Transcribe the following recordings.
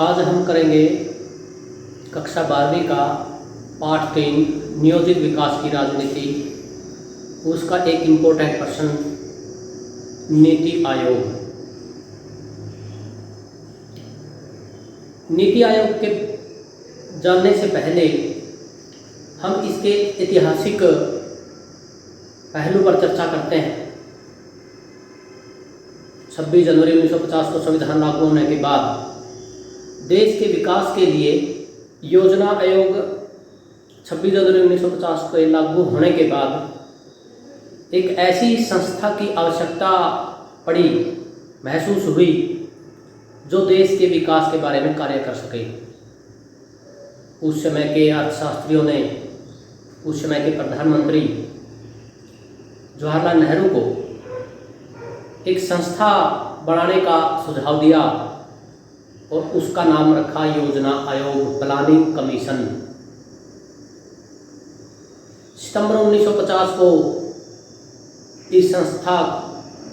आज हम करेंगे कक्षा 12वीं का पाठ 3 नियोजित विकास की राजनीति। उसका एक इम्पोर्टेंट प्रश्न, नीति आयोग। नीति आयोग के जानने से पहले हम इसके ऐतिहासिक पहलू पर चर्चा करते हैं। 26 जनवरी 1950 को संविधान लागू होने के बाद देश के विकास के लिए योजना आयोग 26 जनवरी 1950 को लागू होने के बाद एक ऐसी संस्था की आवश्यकता पड़ी, महसूस हुई, जो देश के विकास के बारे में कार्य कर सके। उस समय के अर्थशास्त्रियों ने उस समय के प्रधानमंत्री जवाहरलाल नेहरू को एक संस्था बनाने का सुझाव दिया और उसका नाम रखा योजना आयोग, प्लानिंग कमीशन। सितंबर 1950 को इस संस्था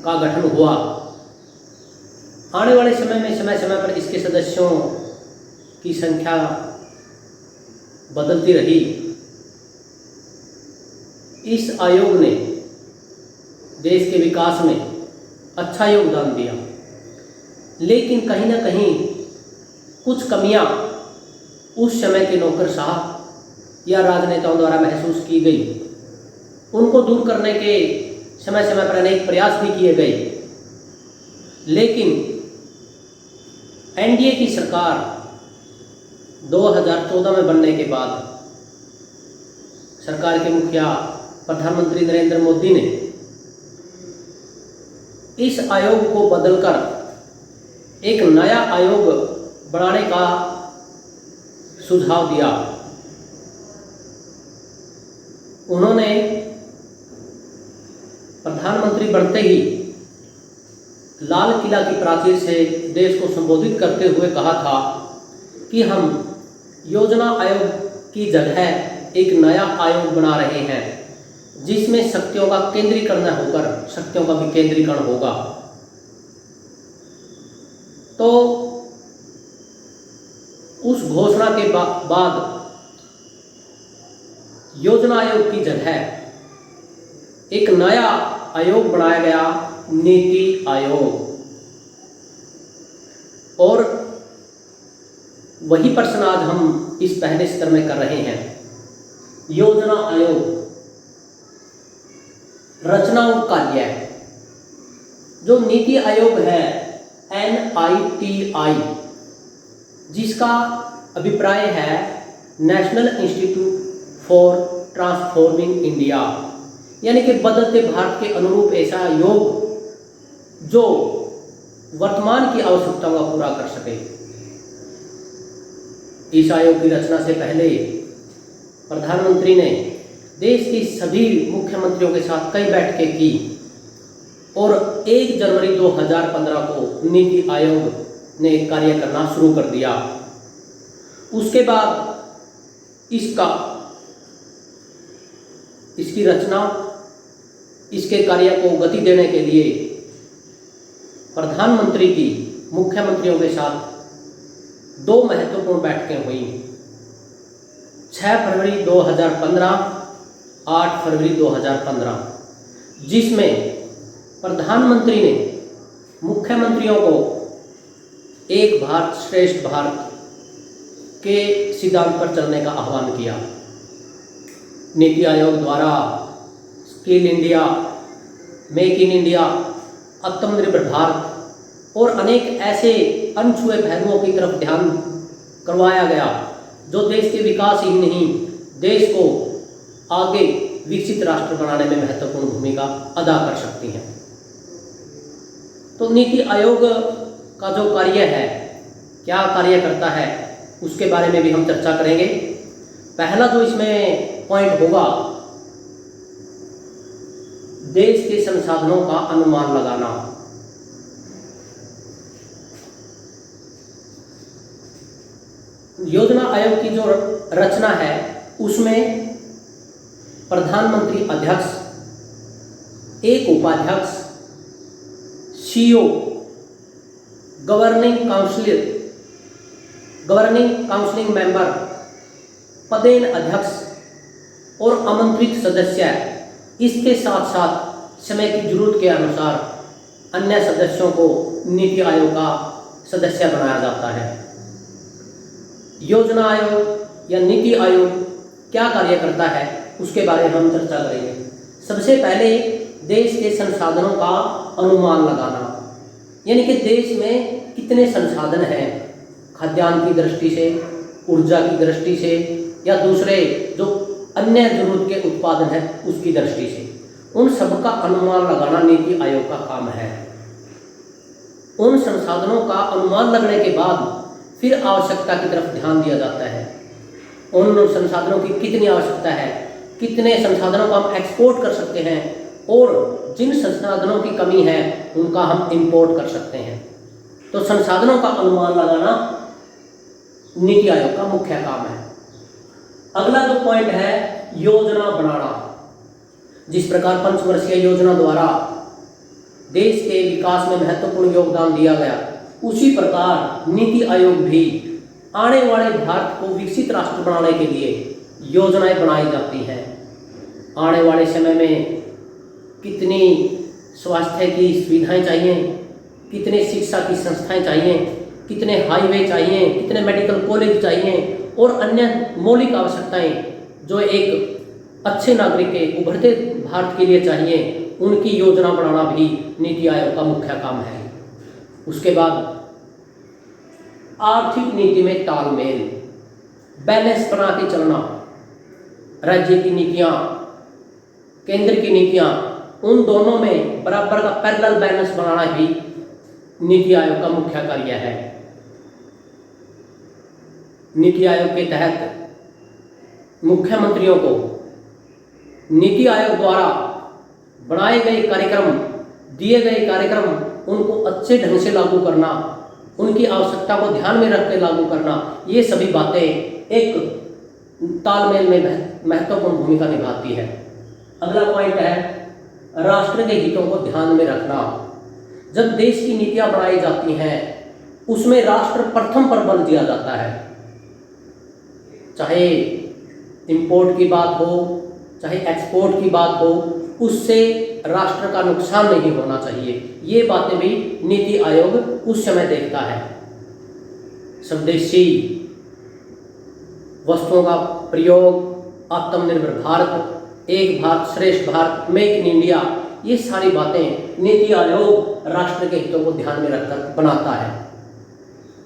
का गठन हुआ। आने वाले समय में समय समय पर इसके सदस्यों की संख्या बदलती रही। इस आयोग ने देश के विकास में अच्छा योगदान दिया, लेकिन कहीं ना कहीं कुछ कमियां उस समय के नौकरशाह या राजनेताओं द्वारा महसूस की गई। उनको दूर करने के समय समय पर अनेक प्रयास भी किए गए, लेकिन एनडीए की सरकार 2014 में बनने के बाद सरकार के मुखिया प्रधानमंत्री नरेंद्र मोदी ने इस आयोग को बदलकर एक नया आयोग बनाने का सुझाव दिया। उन्होंने प्रधानमंत्री बनते ही लाल किला की प्राचीर से देश को संबोधित करते हुए कहा था कि हम योजना आयोग की जगह एक नया आयोग बना रहे हैं, जिसमें शक्तियों का केंद्रीकरण होकर शक्तियों का विकेंद्रीकरण होगा। तो उस घोषणा के बाद योजना आयोग की जगह एक नया आयोग बनाया गया, नीति आयोग। और वही प्रश्न आज हम इस पहले स्तर में कर रहे हैं। योजना आयोग रचना और कार्य। जो नीति आयोग है NITI, जिसका अभिप्राय है national institute for transforming India, यानी कि बदलते भारत के अनुरूप ऐसा योग जो वर्तमान की आवश्यकताओं का पूरा कर सके। इस आयोग की रचना से पहले प्रधानमंत्री ने देश की सभी मुख्यमंत्रियों के साथ कई बैठकें की और 1 जनवरी 2015 को नीति आयोग ने कार्य करना शुरू कर दिया। उसके बाद इसकी रचना, इसके कार्य को गति देने के लिए प्रधानमंत्री की मुख्यमंत्रियों के साथ 2 महत्वपूर्ण बैठकें हुई। 6 फरवरी 2015, 8 फरवरी 2015, जिसमें प्रधानमंत्री ने मुख्यमंत्रियों को एक भारत श्रेष्ठ भारत के सिद्धांत पर चलने का आह्वान किया। नीति आयोग द्वारा skill India, make in India, आत्मनिर्भर भारत और अनेक ऐसे अनछुए पहलुओं की तरफ ध्यान करवाया गया, जो देश के विकास ही नहीं, देश को आगे विकसित राष्ट्र बनाने में महत्वपूर्ण भूमिका अदा कर सकती हैं। तो नीति आयोग का जो कार्य है, क्या कार्य करता है, उसके बारे में भी हम चर्चा करेंगे। पहला जो इसमें पॉइंट होगा, देश के संसाधनों का अनुमान लगाना। योजना आयोग की जो रचना है, उसमें प्रधानमंत्री अध्यक्ष, एक उपाध्यक्ष, CEO, governing council governing counselling member, पदेन अध्यक्ष और आमंत्रित सदस्य, इसके साथ साथ समय की जरूरत के अनुसार अन्य सदस्यों को नीति आयोग का सदस्य बनाया जाता है। योजना आयोग या नीति आयोग क्या कार्य करता है उसके बारे में हम चर्चा करेंगे। सबसे पहले देश के संसाधनों का अनुमान लगाना, यानी कि देश में कितने संसाधन हैं, खाद्यान्न की दृष्टि से, ऊर्जा की दृष्टि से या दूसरे जो अन्य जरूरत के उत्पादन है उसकी दृष्टि से, उन सब का अनुमान लगाना नीति आयोग का काम है। उन संसाधनों का अनुमान लगने के बाद फिर आवश्यकता की तरफ ध्यान दिया जाता है। उन संसाधनों की कितनी आवश्यकता है, कितने संसाधनों को हम एक्सपोर्ट कर सकते हैं और जिन संसाधनों की कमी है उनका हम इंपोर्ट कर सकते हैं। तो संसाधनों का अनुमान लगाना नीति आयोग का मुख्य काम है। अगला जो पॉइंट है योजना बनाना। जिस प्रकार पंचवर्षीय योजना द्वारा देश के विकास में महत्वपूर्ण योगदान दिया गया, उसी प्रकार नीति आयोग भी आने वाले भारत को विकसित राष्ट्र बनाने के लिए योजनाएं बनाई जाती हैं। आने वाले समय में कितनी स्वास्थ्य की सुविधाएं चाहिए, कितने शिक्षा की संस्थाएं चाहिए, कितने हाईवे चाहिए, कितने मेडिकल कॉलेज चाहिए और अन्य मौलिक आवश्यकताएं जो एक अच्छे नागरिक के उभरते भारत के लिए चाहिए, उनकी योजना बनाना भी नीति आयोग का मुख्य काम है। उसके बाद आर्थिक नीति में तालमेल, बैलेंस बना के चलना, राज्य की नीतियां, केंद्र की नीतियां, उन दोनों में बराबर का पैरेलल बैलेंस बनाना भी नीति आयोग का मुख्य कार्य है। नीति आयोग के तहत मुख्यमंत्रियों को नीति आयोग द्वारा बनाए गए कार्यक्रम, दिए गए कार्यक्रम, उनको अच्छे ढंग से लागू करना, उनकी आवश्यकता को ध्यान में रख के लागू करना, ये सभी बातें एक तालमेल में महत्वपूर्ण भूमिका निभाती है। अगला पॉइंट है राष्ट्र के हितों को ध्यान में रखना। जब देश की नीतियां बनाई जाती हैं उसमें राष्ट्र प्रथम पर बल दिया जाता है। चाहे इंपोर्ट की बात हो, चाहे एक्सपोर्ट की बात हो, उससे राष्ट्र का नुकसान नहीं होना चाहिए। ये बातें भी नीति आयोग उस समय देखता है। स्वदेशी वस्तुओं का प्रयोग, आत्मनिर्भर भारत, एक भारत श्रेष्ठ भारत, मेक इन इंडिया, ये सारी बातें नीति आयोग राष्ट्र के हितों को ध्यान में रखकर बनाता है।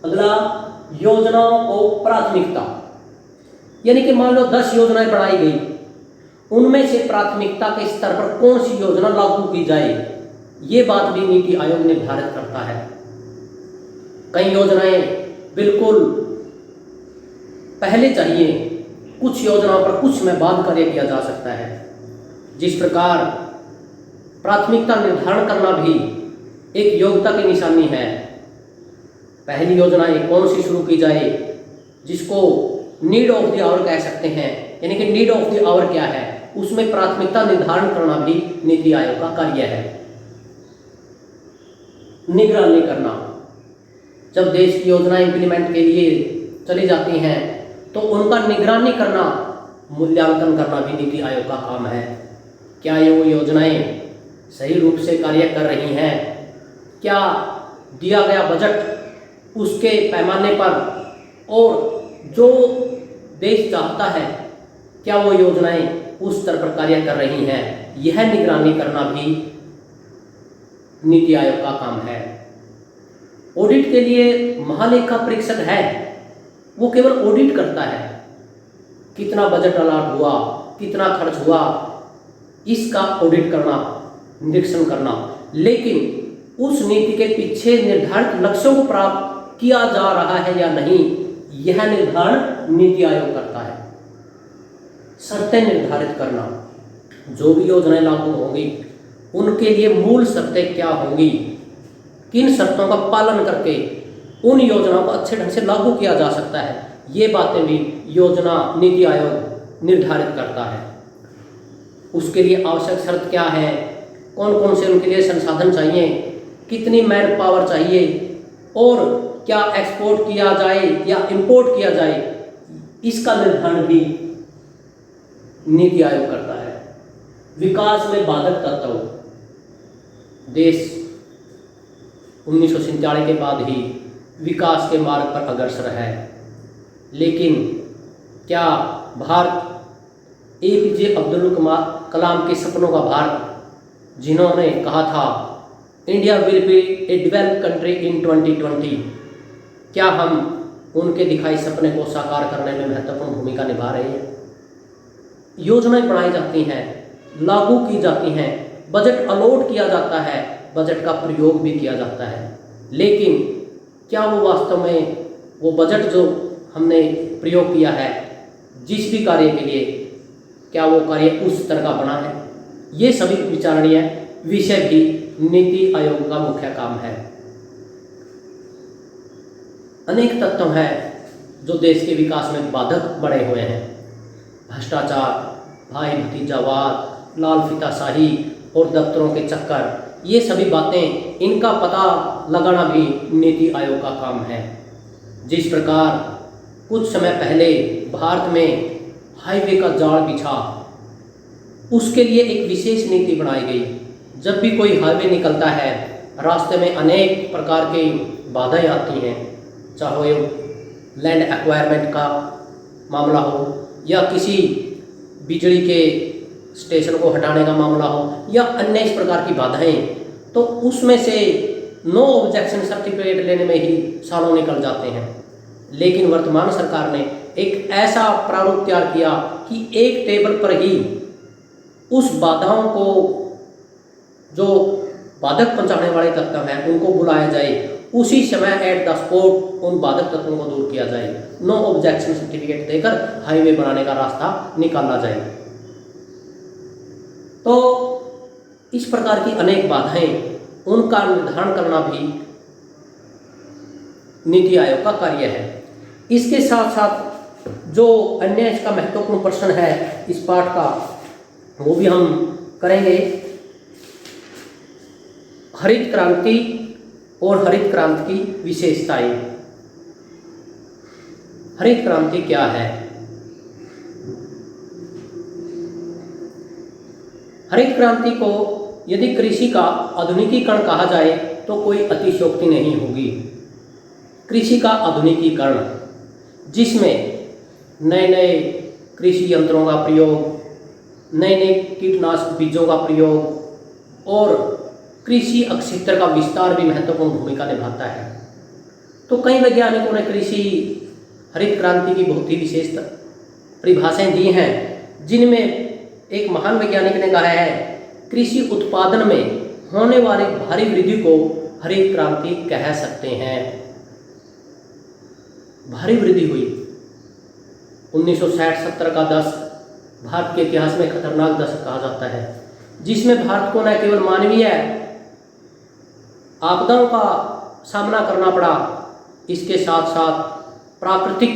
अगला योजनाओं को प्राथमिकता, यानी कि मान लो 10 योजनाएं बनाई गई, उनमें से प्राथमिकता के स्तर पर कौन सी योजना लागू की जाए, ये बात भी नीति आयोग निर्धारित करता है। कई योजनाएं बिल्कुल पहले चाहिए, कुछ योजनाओं पर कुछ समय बाद कार्य किया जा सकता है। जिस प्रकार प्राथमिकता निर्धारण करना भी एक योग्यता की निशानी है। पहली योजनाएं कौन सी शुरू की जाए, जिसको नीड ऑफ द आवर कह सकते हैं, यानी कि नीड ऑफ द आवर क्या है, उसमें प्राथमिकता निर्धारण करना भी नीति आयोग का कार्य है। निगरानी करना, जब देश की योजनाएं इंप्लीमेंट के लिए चली जाती हैं तो उनका निगरानी करना, मूल्यांकन करना भी नीति आयोग का काम है। क्या ये वो योजनाएं सही रूप से कार्य कर रही हैं, क्या दिया गया बजट उसके पैमाने पर और जो देश चाहता है, क्या वो योजनाएं उस स्तर पर कार्य कर रही हैं, यह निगरानी करना भी नीति आयोग का काम है। ऑडिट के लिए महालेखा परीक्षक है, वो केवल ऑडिट करता है, कितना बजट अलॉट हुआ, कितना खर्च हुआ, इसका ऑडिट करना, निरीक्षण करना, लेकिन उस नीति के पीछे निर्धारित लक्ष्यों को प्राप्त किया जा रहा है या नहीं, यह निर्धारण नीति आयोग करता है। शर्तें निर्धारित करना, जो भी योजनाएं लागू होंगी उनके लिए मूल शर्तें क्या होंगी, किन शर्तों का पालन करके उन योजनाओं को अच्छे ढंग से लागू किया जा सकता है, ये बातें भी योजना नीति आयोग निर्धारित करता है। उसके लिए आवश्यक शर्त क्या है, कौन कौन से उनके लिए संसाधन चाहिए, कितनी मैन पावर चाहिए और क्या एक्सपोर्ट किया जाए या इंपोर्ट किया जाए, इसका निर्धारण भी नीति आयोग करता है। विकास में बाधक तत्व, देश 1947 के बाद ही विकास के मार्ग पर अग्रसर है, लेकिन क्या भारत APJ अब्दुल कलाम के सपनों का भारत, जिन्होंने कहा था India will be A developed country in 2020, क्या हम उनके दिखाए सपने को साकार करने में महत्वपूर्ण भूमिका निभा रहे हैं? योजनाएं बनाई जाती हैं, लागू की जाती हैं, बजट अलॉट किया जाता है, बजट का प्रयोग भी किया जाता है, लेकिन क्या वो वास्तव में वो बजट जो हमने प्रयोग किया है जिस भी कार्य के लिए, क्या वो कार्य उस तरह का बना है? ये सभी विचारणीय विषय भी नीति आयोग का मुख्य काम है। अनेक तत्व हैं जो देश के विकास में बाधक बने हुए हैं। भ्रष्टाचार, भाई भतीजावाद, लाल फीताशाही और दफ्तरों के चक्कर, ये सभी बातें, इनका पता लगाना भी नीति आयोग का काम है। जिस प्रकार कुछ समय पहले भारत में हाईवे का जाल बिछा, उसके लिए एक विशेष नीति बनाई गई। जब भी कोई हाईवे निकलता है, रास्ते में अनेक प्रकार की बाधाएं आती हैं, चाहे लैंड एक्वायरमेंट का मामला हो या किसी बिजली के स्टेशन को हटाने का मामला हो या अन्य इस प्रकार की बाधाएं, तो उसमें से नो ऑब्जेक्शन सर्टिफिकेट लेने में ही सालों निकल जाते हैं। लेकिन वर्तमान सरकार ने एक ऐसा प्रारूप तैयार किया कि एक टेबल पर ही उस बाधाओं को, जो बाधक पहुंचाने वाले तत्व हैं, उनको बुलाया जाए, उसी समय एट द स्पॉट उन बाधक तत्वों को दूर किया जाए, नो ऑब्जेक्शन सर्टिफिकेट देकर हाईवे बनाने का रास्ता निकाला जाए। तो इस प्रकार की अनेक बाधाएं, उनका निर्धारण करना भी नीति आयोग का कार्य है। इसके साथ साथ जो अन्य इसका महत्वपूर्ण प्रश्न है इस पाठ का, वो भी हम करेंगे। हरित क्रांति और हरित क्रांति की विशेषताएं। हरित क्रांति क्या है? हरित क्रांति को यदि कृषि का आधुनिकीकरण कहा जाए तो कोई अतिशयोक्ति नहीं होगी। कृषि का आधुनिकीकरण, जिसमें नए नए कृषि यंत्रों का प्रयोग, नए नए कीटनाशक बीजों का प्रयोग और कृषि क्षेत्र का विस्तार भी महत्वपूर्ण भूमिका निभाता है। तो कई वैज्ञानिकों ने कृषि हरित क्रांति की बहुत ही विशेष परिभाषाएं दी हैं, जिनमें एक महान वैज्ञानिक ने कहा है, कृषि उत्पादन में होने वाली भारी वृद्धि को हरित क्रांति कह सकते हैं। भारी वृद्धि हुई। 1960-70 का दशक भारत के इतिहास में खतरनाक दशक कहा जाता है, जिसमें भारत को न केवल मानवीय आपदाओं का सामना करना पड़ा, इसके साथ साथ प्राकृतिक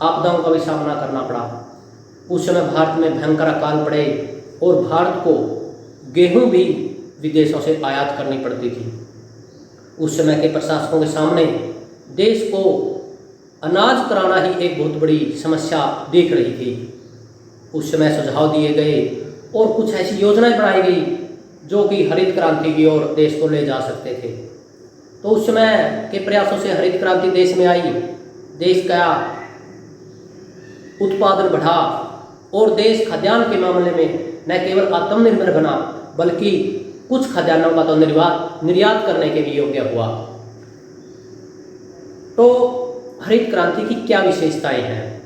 आपदाओं का भी सामना करना पड़ा। उस समय भारत में भयंकर अकाल पड़े और भारत को गेहूं भी विदेशों से आयात करनी पड़ती थी। उस समय के प्रशासकों के सामने देश को अनाज कराना ही एक बहुत बड़ी समस्या दिख रही थी। उस समय सुझाव दिए गए और कुछ ऐसी योजनाएं बनाई गई जो कि हरित क्रांति की ओर देश को ले जा सकते थे। तो उस समय के प्रयासों से हरित क्रांति देश में आई, देश का उत्पादन बढ़ा और देश खाद्यान्न के मामले में न केवल आत्मनिर्भर बना, बल्कि कुछ खाद्यान्नों का तो निर्यात करने के भी योग्य हुआ। तो हरित क्रांति की क्या विशेषताएं हैं?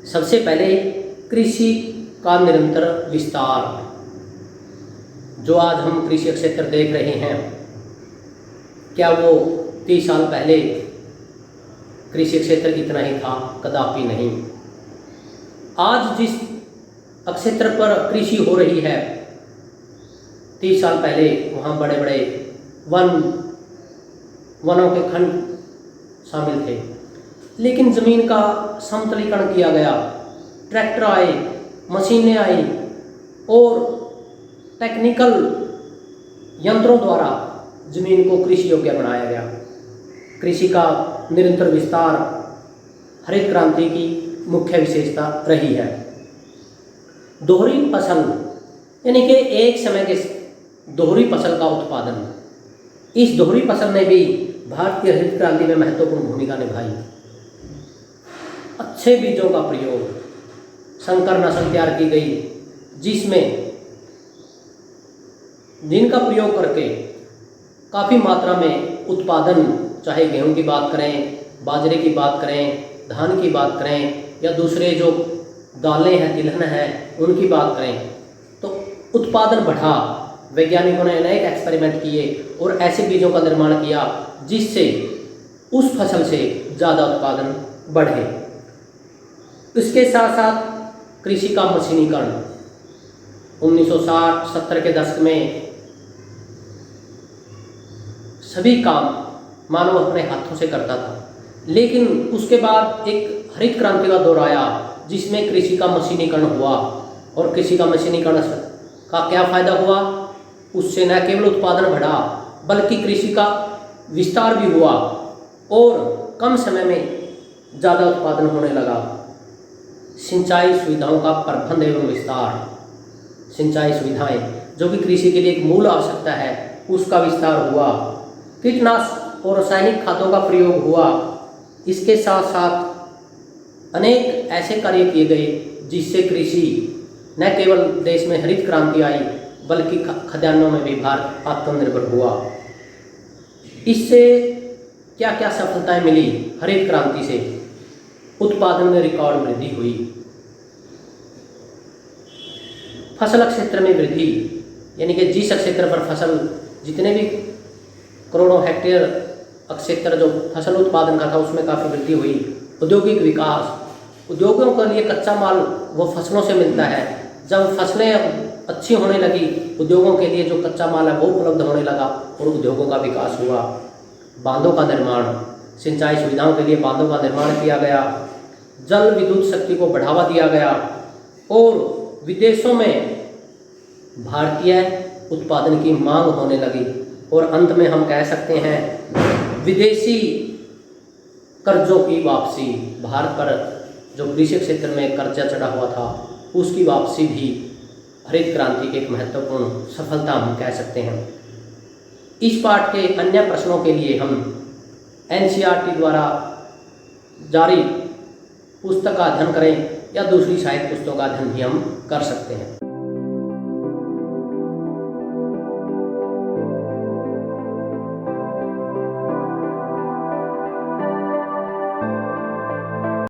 सबसे पहले कृषि का निरंतर विस्तार। जो आज हम कृषि क्षेत्र देख रहे हैं, क्या वो 30 साल पहले कृषि क्षेत्र इतना ही था? कदापि नहीं। आज जिस क्षेत्र पर कृषि हो रही है, 30 साल पहले वहाँ बड़े बड़े वनों के खंड शामिल थे, लेकिन ज़मीन का समतलीकरण किया गया, ट्रैक्टर आए, मशीनें आई और टेक्निकल यंत्रों द्वारा ज़मीन को कृषि योग्य बनाया गया। कृषि का निरंतर विस्तार हरित क्रांति की मुख्य विशेषता रही है। दोहरी फसल यानी कि एक समय के दोहरी फसल का उत्पादन, इस दोहरी फसल ने भी भारतीय हरित क्रांति में महत्वपूर्ण भूमिका निभाई। अच्छे बीजों का प्रयोग, संकर नस्ल तैयार की गई जिनका प्रयोग करके काफ़ी मात्रा में उत्पादन, चाहे गेहूं की बात करें, बाजरे की बात करें, धान की बात करें या दूसरे जो दालें हैं, तिलहन है, उनकी बात करें, तो उत्पादन बढ़ा। वैज्ञानिकों ने अनेक एक्सपेरिमेंट किए और ऐसे बीजों का निर्माण किया जिससे उस फसल से ज़्यादा उत्पादन बढ़े। इसके साथ साथ कृषि का मशीनीकरण 1960-70 के दशक में सभी काम मानव अपने हाथों से करता था, लेकिन उसके बाद एक हरित क्रांति का दौर आया जिसमें कृषि का मशीनीकरण हुआ। और कृषि का मशीनीकरण का क्या फ़ायदा हुआ? उससे न केवल उत्पादन बढ़ा बल्कि कृषि का विस्तार भी हुआ और कम समय में ज़्यादा उत्पादन होने लगा। सिंचाई सुविधाओं का प्रबंध एवं विस्तार, सिंचाई सुविधाएं जो कि कृषि के लिए एक मूल आवश्यकता है, उसका विस्तार हुआ। कीटनाशक और रासायनिक खादों का प्रयोग हुआ। इसके साथ साथ अनेक ऐसे कार्य किए गए जिससे कृषि न केवल देश में हरित क्रांति आई बल्कि खाद्यान्नों में भी भारत आत्मनिर्भर हुआ। इससे क्या क्या सफलताएं मिली? हरित क्रांति से उत्पादन में रिकॉर्ड वृद्धि हुई, फसल क्षेत्र में वृद्धि, यानी कि जिस क्षेत्र पर फसल, जितने भी करोड़ों हेक्टेयर क्षेत्र जो फसल उत्पादन का था उसमें काफ़ी वृद्धि हुई। औद्योगिक विकास, उद्योगों के लिए कच्चा माल वो फसलों से मिलता है। जब फसलें अच्छी होने लगी, उद्योगों के लिए जो कच्चा माल है वो उपलब्ध होने लगा और उद्योगों का विकास हुआ। बांधों का निर्माण, सिंचाई सुविधाओं के लिए बांधों का निर्माण किया गया, जल विद्युत शक्ति को बढ़ावा दिया गया और विदेशों में भारतीय उत्पादन की मांग होने लगी। और अंत में हम कह सकते हैं विदेशी कर्जों की वापसी, भारत पर जो कृषि क्षेत्र में कर्जा चढ़ा हुआ था उसकी वापसी भी हरित क्रांति की एक महत्वपूर्ण सफलता हम कह सकते हैं। इस पाठ के अन्य प्रश्नों के लिए हम NCERT द्वारा जारी पुस्तक का अध्ययन करें या दूसरी साहित्य पुस्तकों का अध्ययन भी हम कर सकते हैं।